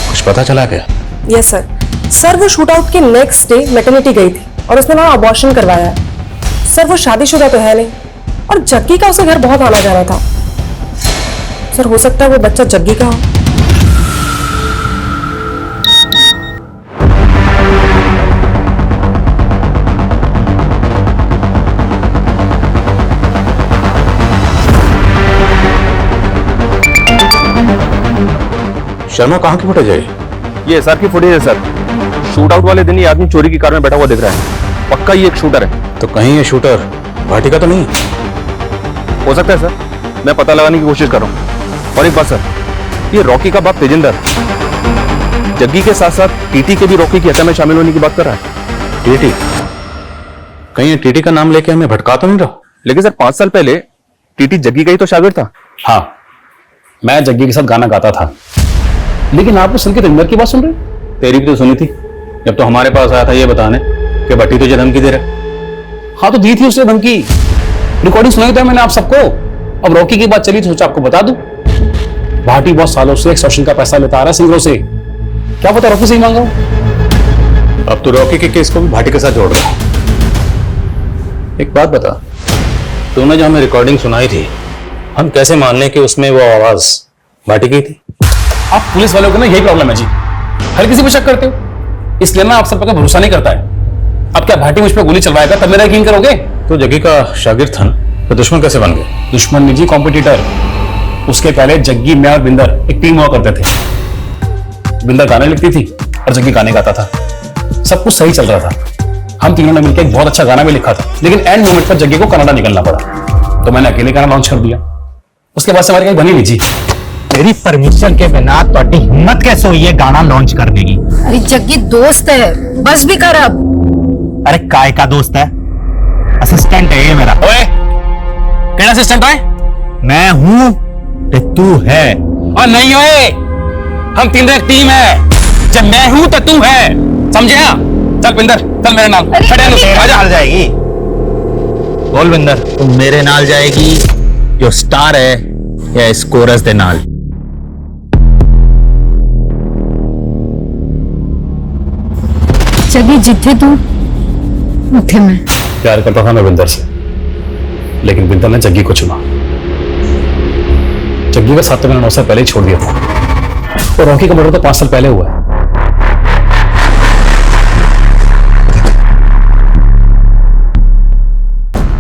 [SPEAKER 10] कुछ पता चला क्या?
[SPEAKER 9] Yes sir. सर वो शूट आउट के नेक्स्ट डे मैटरनिटी गई थी और उसने वहां अबॉर्शन करवाया है। सर वो शादीशुदा तो है नहीं, और जग्गी का उसे घर बहुत आना जाना था। सर हो सकता है वो बच्चा जग्गी का हो।
[SPEAKER 10] शर्मा कहाँ की फुटेज है?
[SPEAKER 8] ये एसआर की फुटेज है सर। शूट आउट वाले दिन ही आदमी चोरी की कार में बैठा हुआ दिख रहा है, पक्का ये एक शूटर है।
[SPEAKER 10] तो कहीं ये शूटर भाटी का तो नहीं?
[SPEAKER 8] हो सकता है सर, मैं पता लगाने की कोशिश कर रहा हूँ। और एक बात सर, ये रॉकी का बाप तेजिंदर जग्गी के साथ साथ टीटी के भी रॉकी की हत्या में शामिल होने की बात कर रहा है।
[SPEAKER 10] टीटी? कहीं ये टीटी का नाम लेके हमें भटका तो नहीं रहा?
[SPEAKER 8] लेकिन सर 5 साल पहले टीटी जग्गी का ही तो शागिर्द था।
[SPEAKER 10] हाँ, मैं जग्गी के साथ गाना गाता था। लेकिन आप उस संकेत अंदर की बात सुन रहे? तेरी भी तो सुनी थी जब तो हमारे पास आया था ये बताने कि भट्टी तुझे धमकी दे रहा।
[SPEAKER 12] हाँ तो दी थी उसने धमकी, रिकॉर्डिंग सुनाई था मैंने आप सबको।
[SPEAKER 5] अब रॉकी की बात चली तो सोचा आपको बता दूं। भाटी बहुत सालों से एक्सटॉर्शन का पैसा लेता आ रहा है सिंगरों से। क्या पता रॉकी से ही मांगा हूं।
[SPEAKER 10] अब तो रॉकी के केस को भी भाटी के साथ जोड़ रहा है। एक बात बता, तूने जो हमें रिकॉर्डिंग सुनाई थी, हम कैसे मान लें कि उसमें वो आवाज भाटी की थी?
[SPEAKER 5] आप पुलिस वालों को ना यही प्रॉब्लम है जी, हर किसी पे शक करते हो, इसलिए ना आप सब पर भरोसा नहीं करता है। अब क्या भाटी मुझ पर गोली चलवाएगा तब मेरा यकीन करोगे?
[SPEAKER 10] तो जग्गी का शागिर्द था ना, तो दुश्मन कैसे बन गए?
[SPEAKER 5] दुश्मन नहीं जी, कॉम्पिटिटर। उसके पहले जग्गी, मैं और बिंदर एक टीम हुआ करते थे। बिंदर गाने लिखती थी और जग्गी गाने गाता था। सब कुछ सही चल रहा था। हम तीनों ने मिलकर एक बहुत अच्छा गाना भी लिखा था, लेकिन एंड मोमेंट पर जग्गी को कनाडा निकलना पड़ा, तो मैंने अकेले गाना लॉन्च कर दिया। उसके बाद से हमारी कहीं बनी नहीं जी।
[SPEAKER 3] मेरी परमिशन के बिना ਤੁਹਾਡੀ हिम्मत कैसे हुई है गाना लॉन्च करने की?
[SPEAKER 2] अरे जग्गी दोस्त है, बस भी कर अब।
[SPEAKER 3] अरे काय का दोस्त है? असिस्टेंट है ये मेरा।
[SPEAKER 5] ओए, केड़ा असिस्टेंट है?
[SPEAKER 3] मैं हूं ते तू है।
[SPEAKER 5] और नहीं ओए, हम तीनों एक टीम है। जब मैं हूं तो तू है, समझे? हाँ चल बिंदर, चल मेरे नाल।
[SPEAKER 3] आजा जाएगी। बोल बिंदर, तुम मेरे नाल जाएगी जो स्टार है या इस कोरस दे नाल?
[SPEAKER 2] जग्गी जिथे तू उठे मैं।
[SPEAKER 5] प्यार करता था मैं बिंदर से, लेकिन बिंदर ने जग्गी को चुना। जग्गी का साथ तो मैंने 9 साल पहले ही छोड़ दिया था, और रॉकी का मर्डर तो 5 साल पहले हुआ है।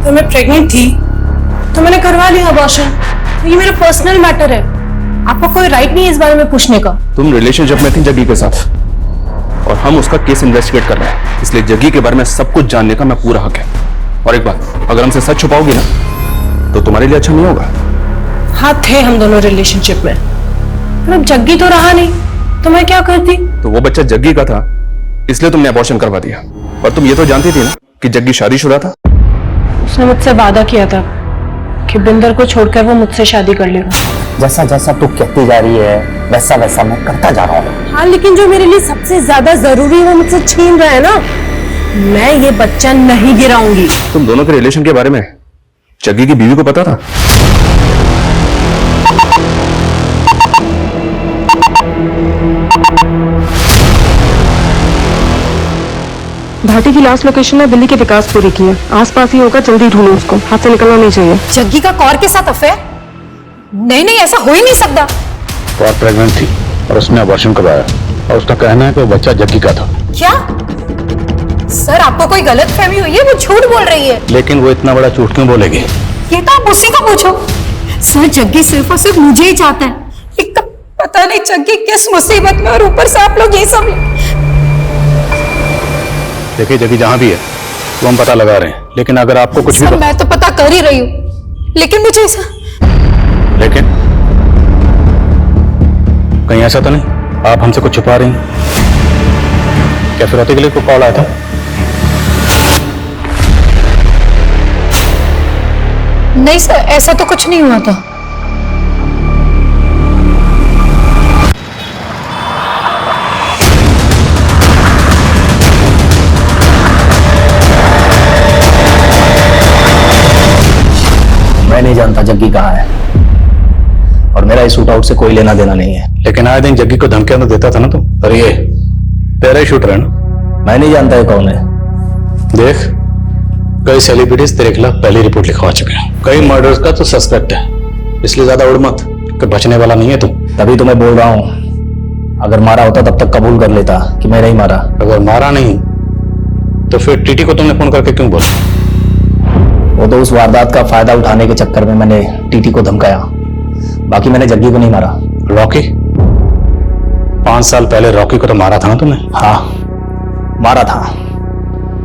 [SPEAKER 9] तो मैं प्रेग्नेंट थी तो मैंने करवा लिया अबॉर्शन। ये मेरा पर्सनल मैटर है, आपको कोई राइट नहीं है इस बारे में पूछने का।
[SPEAKER 8] तुम रिलेशनशिप में थी जग्गी के साथ, और हम उसका केस इन्वेस्टिगेट कर रहे हैं, इसलिए जग्गी के बारे में सब कुछ जानने का मैं पूरा हक है। और एक बात, अगर हमसे सच छुपाओगी ना तो तुम्हारे लिए अच्छा नहीं होगा।
[SPEAKER 9] हाँ, थे हम दोनों रिलेशनशिप में, पर अब जग्गी तो रहा नहीं, तो मैं क्या करती?
[SPEAKER 8] तो वो बच्चा जग्गी का था, इसलिए तुमने अबॉर्शन करवा दिया। और तुम ये तो जानती थी ना कि जग्गी शादीशुदा था।
[SPEAKER 9] उसने मुझसे वादा किया था कि बिंदर को छोड़कर वो मुझसे शादी कर लेगा।
[SPEAKER 3] जैसा जैसा तू कहती जा रही है वैसा वैसा मैं करता जा रहा हूँ।
[SPEAKER 9] हाँ, लेकिन जो मेरे लिए सबसे ज्यादा जरूरी है वो मुझसे छीन रहा है ना। मैं ये बच्चा नहीं गिराऊंगी।
[SPEAKER 8] तुम दोनों के रिलेशन के बारे में जग्गी की बीवी को पता था?
[SPEAKER 9] भाटी की लास्ट लोकेशन में दिल्ली के विकासपुरी की है। आसपास ही होगा, जल्दी ढूंढो उसको, हाथ से निकलना नहीं चाहिए।
[SPEAKER 2] जग्गी का कौर के साथ अफेयर? नहीं नहीं, ऐसा हो ही नहीं सकता।
[SPEAKER 10] कौर प्रेग्नेंट थी और उसने अबॉर्शन करवाया, और उसका कहना है कि वो बच्चा जग्गी का था।
[SPEAKER 2] क्या सर, आपको कोई गलत फहमी हुई है? वो झूठ बोल रही है।
[SPEAKER 10] लेकिन वो इतना बड़ा झूठ क्यों बोलेगी?
[SPEAKER 2] ये तो आप उसी को पूछो। सर, जग्गी सिर्फ और सिर्फ मुझे ही चाहता है। एक पता नहीं जग्गी किस मुसीबत में, और ऊपर से आप लोग ये सब।
[SPEAKER 10] देखिए जग्गी जहां भी है वो हम पता लगा रहे हैं, लेकिन अगर आपको कुछ भी
[SPEAKER 2] मैं तो पता कर ही रही हूँ, लेकिन मुझे ऐसा।
[SPEAKER 10] लेकिन कहीं ऐसा तो नहीं आप हमसे कुछ छुपा रही हैं? क्या फिरौती के लिए कोई कॉल आया था?
[SPEAKER 2] नहीं सर, ऐसा तो कुछ नहीं हुआ था।
[SPEAKER 3] मैं नहीं जानता जग्गी कहाँ है, और मेरा इस शूट आउट से कोई लेना देना नहीं है।
[SPEAKER 10] लेकिन आए दिन जग्गी को धमकियां तो देता था ना तुम। और ये तेरा ही शूटर है ना?
[SPEAKER 3] मैं नहीं जानता है कौन है।
[SPEAKER 10] देख, कई सेलिब्रिटीज तेरे खिलाफ पहली रिपोर्ट लिखवा चुके हैं। कई मर्डर्स का तो सस्पेक्ट है, इसलिए ज्यादा उड़ मत, कि बचने वाला नहीं है तू।
[SPEAKER 3] तभी तो मैं बोल रहा हूँ, अगर मारा होता तब तक कबूल कर लेता कि मैंने ही मारा।
[SPEAKER 10] अगर मारा नहीं तो फिर टीटी को तुमने फोन करके क्यों बोला?
[SPEAKER 3] वो तो उस वारदात का फायदा उठाने के चक्कर में मैंने टीटी को धमकाया, बाकी मैंने जग्गी को नहीं मारा।
[SPEAKER 10] रॉकी? 5 साल पहले रॉकी को तो मारा था ना तुमने?
[SPEAKER 3] हाँ, मारा था।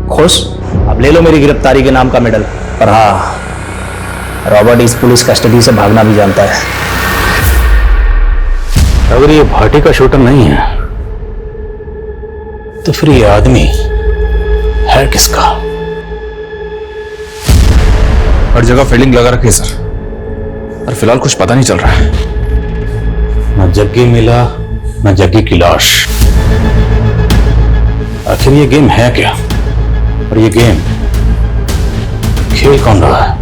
[SPEAKER 3] खुश? अब ले लो मेरी गिरफ्तारी के नाम का मेडल। पर हाँ, रॉबर्ट इस पुलिस कस्टडी से भागना भी जानता है।
[SPEAKER 10] अगर ये भाटी का शूटर नहीं है तो फिर ये आदमी है किसका?
[SPEAKER 8] हर जगह फील्डिंग लगा रखी है सर, और फिलहाल कुछ पता नहीं चल रहा है।
[SPEAKER 10] न जग्गी मिला न जग्गी की लाश। आखिर ये गेम है क्या, और ये गेम खेल कौन रहा है?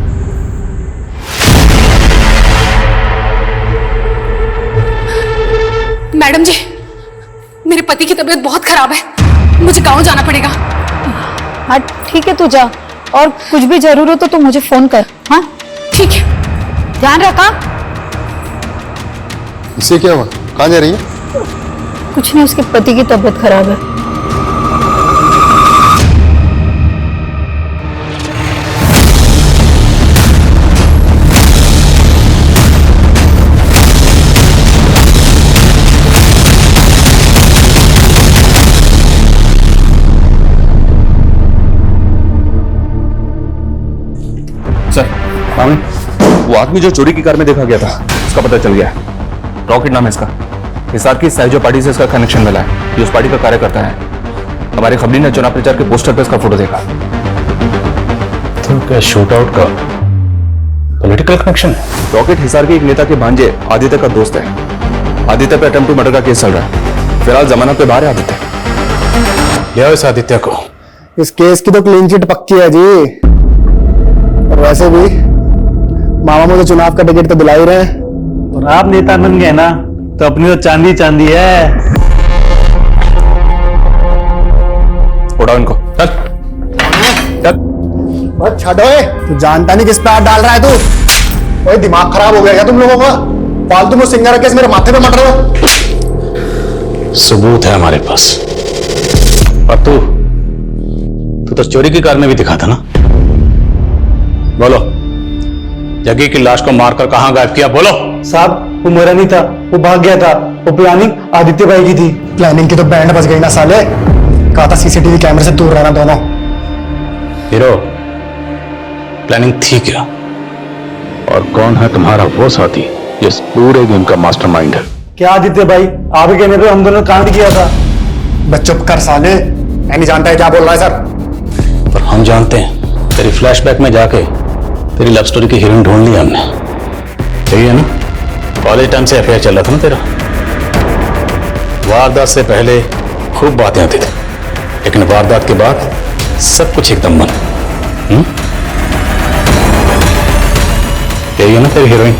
[SPEAKER 2] मैडम जी, मेरे पति की तबीयत बहुत खराब है, मुझे गांव जाना पड़ेगा।
[SPEAKER 7] हाँ ठीक है, तू जा, और कुछ भी जरूर हो तो मुझे फोन कर। हाँ
[SPEAKER 2] ठीक है,
[SPEAKER 7] ध्यान रखा।
[SPEAKER 1] इससे क्या हुआ? कहाँ जा रही है?
[SPEAKER 7] कुछ नहीं, उसके पति की तबीयत खराब है।
[SPEAKER 8] सर, वो आदमी जो चोरी की कार में देखा गया था, उसका पता चल गया है। रॉकेट नाम है इसका। हिसार की सहजो पार्टी से इसका कनेक्शन मिला है। ये उस पार्टी का कार्यकर्ता है। हमारे खबरी ने चुनाव प्रचार के पोस्टर पे इसका फोटो देखा।
[SPEAKER 10] तो क्या शूट आउट का पॉलिटिकल कनेक्शन है?
[SPEAKER 8] रॉकेट हिसार के एक नेता के भांजे आदित्य का दोस्त है। आदित्य पे अटेम्प्ट टू मर्डर का केस चल रहा है। फिलहाल जमानत पे बाहर है आदित्य।
[SPEAKER 10] ले आओ इस आदित्य को।
[SPEAKER 13] इस केस की तो क्लीन चिट पक्की है जी। और वैसे भी मामा मुझे चुनाव का टिकट तो दिला ही रहे हैं।
[SPEAKER 10] और आप नेता बन गए ना, तो अपनी तो चांदी चांदी है।
[SPEAKER 8] उड़ाओ इनको। चल चल।
[SPEAKER 13] बस छठो, तू जानता नहीं किस पे हाथ डाल रहा है तू। ओए दिमाग खराब हो गया क्या तुम लोगों का? फालतू में सिंगर केस मेरे माथे पे मट रहे हो।
[SPEAKER 10] सबूत है हमारे पास। और तू तो चोरी की कार में भी दिखा था ना। बोलो, जग्गी की लाश को मारकर कहां गायब किया? बोलो।
[SPEAKER 13] साहब, वो मेरा नहीं था, वो भाग गया था। वो प्लानिंग आदित्य भाई की थी। प्लानिंग की तो बैंड बज गई ना साले। कहा था सीसीटीवी कैमरे से दूर रहना दोनों।
[SPEAKER 10] हीरो, प्लानिंग थी क्या? और कौन है तुम्हारा वो साथी जिस पूरे गेम का मास्टरमाइंड है?
[SPEAKER 13] क्या आदित्य भाई, आपके कहने पे हम दोनों ने कांड किया था। बस चुप कर साले, मैं नहीं जानता है क्या बोल रहा है सर।
[SPEAKER 10] पर हम जानते हैं। तेरी फ्लैशबैक में जाके तेरी लव स्टोरी की हीरोइन ढूंढ ली हमने। यही है ना? कॉलेज टाइम से अफेयर चल रहा था ना तेरा। वारदात से पहले खूब बातें आती थी, लेकिन वारदात के बाद सब कुछ एकदम बंद। यही है ना तेरी हीरोइन?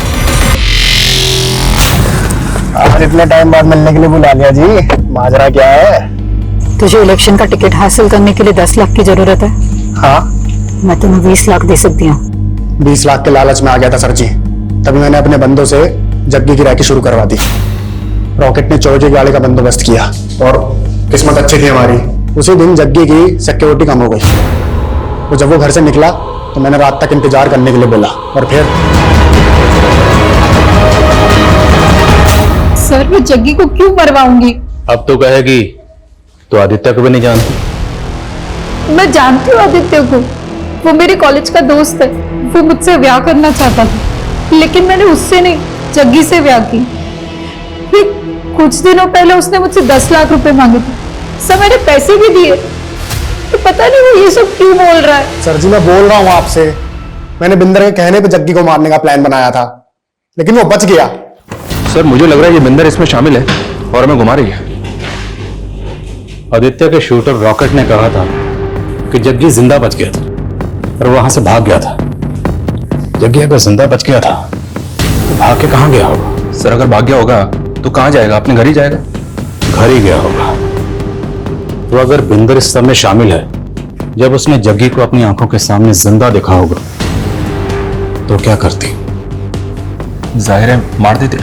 [SPEAKER 13] आज इतने टाइम बाद मिलने के लिए बुला लिया जी। माजरा क्या है?
[SPEAKER 7] तुझे इलेक्शन का टिकट हासिल करने के लिए 10 लाख की जरूरत है।
[SPEAKER 13] हाँ,
[SPEAKER 7] मैं तुम्हें 20 लाख दे सकती हूँ।
[SPEAKER 13] 20 लाख के लालच में आ गया था सर जी। तभी मैंने अपने बंदों से जग्गी की रैकी शुरू करवा दी। रॉकेट ने चोर की गाड़ी का बंदोबस्त किया और किस्मत अच्छी थी हमारी। उसी दिन जग्गी की सिक्योरिटी कम हो गई। तो जब वो घर से निकला तो मैंने रात तक इंतजार करने के लिए बोला। और फिर
[SPEAKER 2] सर, मैं जग्गी को क्यों मरवाऊंगी?
[SPEAKER 10] अब तो कहेगी तो आदित्य को भी नहीं जानती।
[SPEAKER 2] मैं जानती हूँ आदित्य को, वो मेरे कॉलेज का दोस्त है। वो मुझसे ब्याह करना चाहता था, लेकिन मैंने उससे नहीं, जग्गी से ब्याह की। फिर कुछ दिनों पहले उसने मुझसे 10 लाख रुपए मांगे थे। सब मैंने पैसे भी दिए। तो पता नहीं वो ये सब क्यों बोल रहा है।
[SPEAKER 13] सर जी, मैं बोल रहा हूँ आपसे, मैंने बिंदर के कहने पे जग्गी को मारने का प्लान बनाया था, लेकिन वो बच गया।
[SPEAKER 8] सर, मुझे लग रहा है ये बिंदर इसमें शामिल है और हमें घुमा रही है।
[SPEAKER 10] आदित्य के शूटर रॉकेट ने कहा था कि जग्गी जिंदा बच गया था और वहां से भाग गया था। जग्गी अगर जिंदा बच गया था तो भाग के कहां गया होगा?
[SPEAKER 8] सर, अगर भाग गया होगा तो कहां जाएगा? अपने घर ही जाएगा।
[SPEAKER 10] घर ही गया होगा। तो अगर बिंदर इस सब में शामिल है, जब उसने जग्गी को अपनी आंखों के सामने जिंदा देखा होगा तो क्या करती?
[SPEAKER 8] जाहिर है मार देते।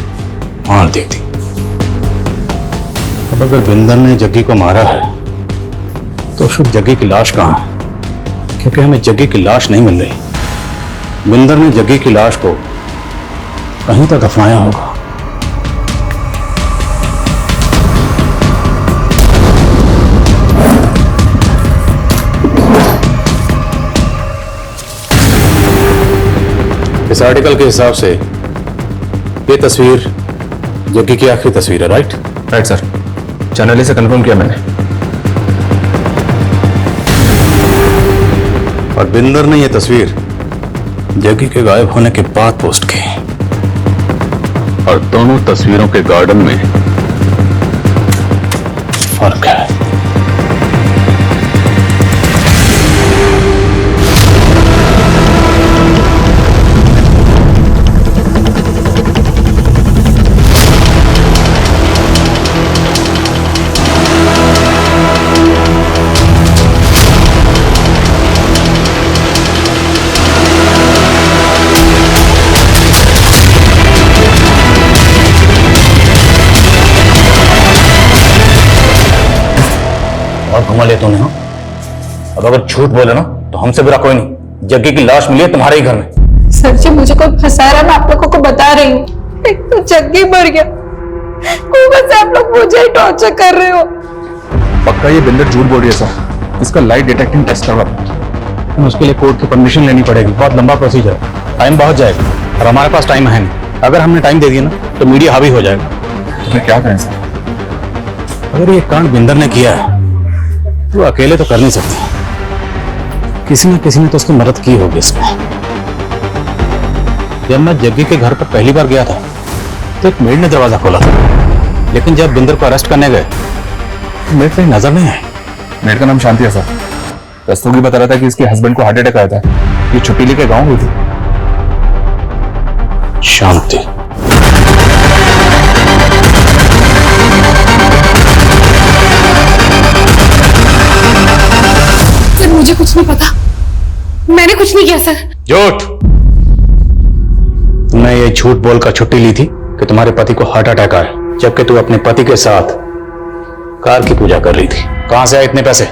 [SPEAKER 10] मार देती। अब अगर बिंदर ने जग्गी को मारा है तो फिर जग्गी की लाश कहां है? क्योंकि हमें जग्गी की लाश नहीं मिल रही। बिंदर ने जग्गी की लाश को कहीं तो दफनाया होगा। इस आर्टिकल के हिसाब से ये तस्वीर जग्गी की आखिरी तस्वीर है, राइट?
[SPEAKER 8] राइट सर, चैनल से कंफर्म किया मैंने।
[SPEAKER 10] और बिंदर ने यह तस्वीर जग्गी के गायब होने के बाद पोस्ट की। और दोनों तस्वीरों के गार्डन में फर्क है। घुमा ले तूने। हाँ, अब अगर झूठ बोले ना तो हमसे बुरा कोई नहीं। जग्गी की लाश मिली है तुम्हारे ही घर में।
[SPEAKER 2] सर जी मुझे कोई फंसा रहा, मैं आप लोगों को बता रही हूँ। एक तो जग्गी मर गया, ऊपर से आप लोग मुझे ही टॉर्चर कर रहे हो।
[SPEAKER 8] पक्का ये बिल्डर झूठ बोल रही है सर। इसका लाइट डिटेक्टिंग टेस्ट करवा।
[SPEAKER 10] उसके लिए कोर्ट की परमिशन लेनी पड़ेगी, बहुत लंबा प्रोसीजर है, टाइम बहुत जाएगा और हमारे पास टाइम है नहीं। अगर हमने टाइम दे दिया ना तो मीडिया हावी हो जाएगा।
[SPEAKER 8] तो फिर क्या करें सर?
[SPEAKER 10] अगर ये कांड बिंदर ने किया है तो अकेले तो कर नहीं सकते, किसी न तो उसकी मदद की होगी इसमें। जब मैं जग्गी के घर पर पहली बार गया था तो एक मेड ने दरवाजा खोला था, लेकिन जब बिंदर को अरेस्ट करने गए तो मेड कहीं नजर नहीं आई।
[SPEAKER 8] मेड का नाम शांति है सर। रस्तोगी बता रहा था कि इसके हस्बैंड को हार्ट अटैक आया था, ये छुट्टी लेके गाँव हुई थी।
[SPEAKER 10] शांति।
[SPEAKER 2] सर मुझे कुछ नहीं पता, मैंने कुछ नहीं किया सर।
[SPEAKER 10] झूठ। तुमने ये झूठ बोलकर छुट्टी ली थी कि तुम्हारे पति को हार्ट अटैक आया, जबकि तू अपने पति के साथ कार की पूजा कर रही थी। कहां से आए इतने पैसे?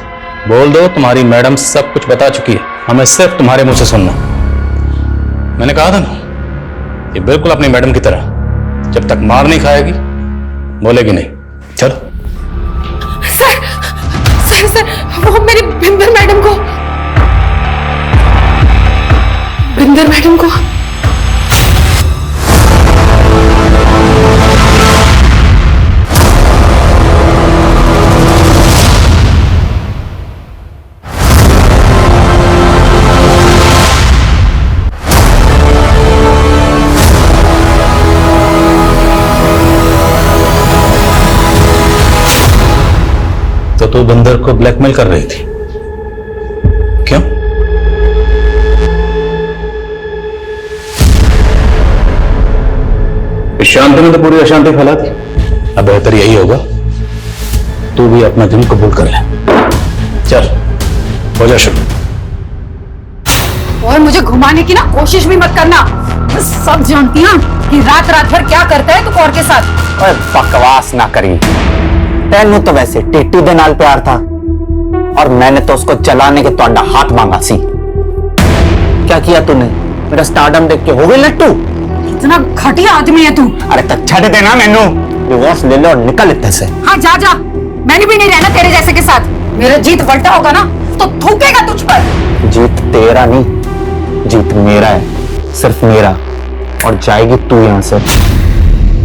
[SPEAKER 10] बोल दो, तुम्हारी मैडम सब कुछ बता चुकी है, हमें सिर्फ तुम्हारे मुंह से सुनना। मैंने कहा था ना, ये बिल्कुल अपनी मैडम की तरह, जब तक मार नहीं खाएगी बोलेगी नहीं। चलो।
[SPEAKER 2] सर सर सर वो मेरी बिंदर मैडम को
[SPEAKER 10] तो तू बिंदर को ब्लैकमेल कर रही थी, क्यों? इस शांति ने तो पूरी अशांति फैला दी। अब बेहतर यही होगा तू भी अपना दिल कबूल कर ले। चल हो जा शुरू।
[SPEAKER 2] और मुझे घुमाने की ना कोशिश भी मत करना, मैं सब जानती हूँ कि रात रात भर क्या करता है तू कौर के साथ।
[SPEAKER 3] ओए बकवास ना करी, तेनू तो वैसे टेटी दे नाल प्यार था और मैंने तो उसको चलाने के तोड़ा हाथ मांगा सी। क्या किया तूने? मेरा स्टारडम देख के हो गई लट्टू?
[SPEAKER 2] इतना घटिया आदमी है तू।
[SPEAKER 3] अरे तो छड़ देना मैनू, डिवोर्स ले ले और निकल इत्थे से।
[SPEAKER 2] हाँ जा जा, मैंने भी नहीं रहना तेरे जैसे के साथ। मेरा जीत पलटा होगा ना तो थूकेगा तुझ पर।
[SPEAKER 3] जीत तेरा नहीं, जीत मेरा है, सिर्फ मेरा, और जाएगी तू यहां से।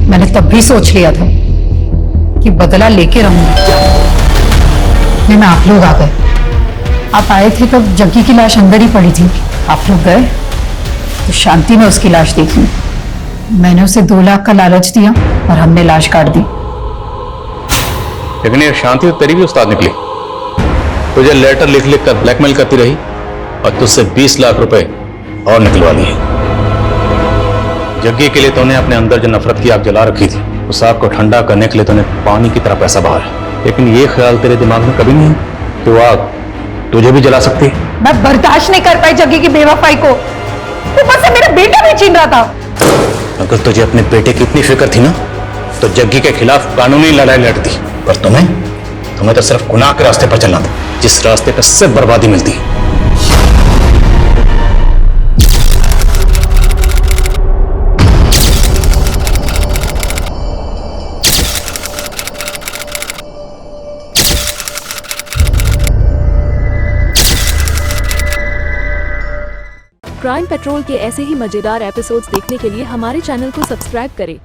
[SPEAKER 2] मैंने तब भी सोच लिया था कि बदला लेके रहूंगी। मैं आप लोग आ गए, आप आए थे तब जग्गी की लाश अंदर ही पड़ी थी। आप लोग गए तो शांति ने उसकी लाश देखी। मैंने उसे 2 लाख का लालच दिया और हमने लाश काट दी।
[SPEAKER 10] लेकिन ये शांति तो तेरी भी उस्ताद निकली, तुझे लेटर लिख लिख कर ब्लैकमेल करती रही और तुझसे 20 लाख रुपए और निकलवा लिए। जग्गी के लिए तूने अपने अंदर जो नफरत की आग जला रखी थी, उस आग को ठंडा करने के लिए तूने पानी की तरह पैसा बहाया। लेकिन ये ख्याल तेरे दिमाग में कभी नहीं कि वो आग तुझे भी जला सकती है।
[SPEAKER 2] मैं बर्दाश्त नहीं कर पाई जग्गी की बेवफाई को, ऊपर से मेरा बेटा भी छीन रहा था।
[SPEAKER 10] अगर तुझे अपने बेटे की इतनी फिक्र थी ना तो जग्गी के खिलाफ कानूनी लड़ाई लड़ती, पर तुम्हें तो सिर्फ गुनाह के रास्ते पर चलना था, जिस रास्ते पर सिर्फ बर्बादी मिलती है।
[SPEAKER 14] क्राइम पेट्रोल के ऐसे ही मजेदार एपिसोड्स देखने के लिए हमारे चैनल को सब्सक्राइब करें